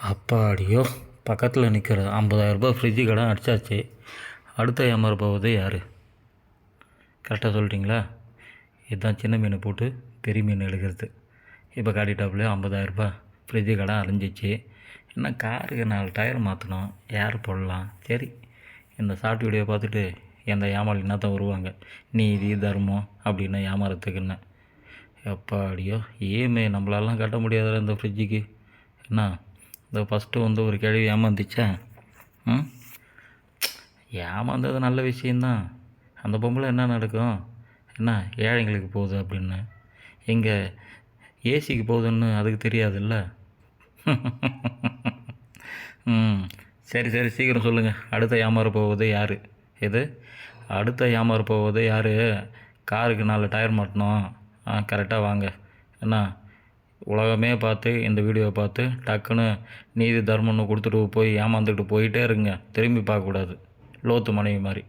அப்பாடியோ! பக்கத்தில் நிற்கிற 50,000 ஃப்ரிட்ஜு கடன் அடித்தாச்சு. அடுத்த ஏமாற போவது யார்? கரெக்டாக சொல்லிட்டீங்களா? இதுதான் சின்ன மீனை போட்டு பெரிய மீன் எடுக்கிறது. இப்போ காட்டிட்டாப்புலையே 50,000 ஃப்ரிட்ஜு கடன் அலைஞ்சிச்சு. என்ன காருக்கு 4 டயர் மாற்றணும், ஏர் போடலாம். சரி, இந்த ஷார்ட் வீடியோ பார்த்துட்டு எந்த ஏமாளினா தான் வருவாங்க, நீதி தர்மம் அப்படின்னு ஏமாறத்துக்குன்னு. எப்பாடியோ இஎம்ஐ நம்மளாலாம் கட்ட முடியாத இந்த ஃப்ரிட்ஜுக்கு. என்ன இந்த ஃபஸ்ட்டு ஒரு கேள்வி ஏமாந்துச்சா? ஏமாந்தது நல்ல விஷயந்தான். அந்த பொம்பளை என்ன நடக்கும், என்ன ஏழைங்களுக்கு போகுது அப்படின்னு, எங்கே ஏசிக்கு போகுதுன்னு அதுக்கு தெரியாதுல்ல. சரி சரி, சீக்கிரம் சொல்லுங்கள். அடுத்த ஏமாற போவது யார்? எது அடுத்த ஏமாற போவது யார்? காருக்கு 4 டயர் மாட்டணும். கரெக்டாக வாங்க. என்ன உலகமே பார்த்து இந்த வீடியோவை பார்த்து டக்குன்னு நீதி தர்மம்னு கொடுத்துட்டு போய் ஏமாந்துக்கிட்டு போயிட்டே இருங்க. திரும்பி பார்க்கக்கூடாது, லோத்து மனைவி மாதிரி.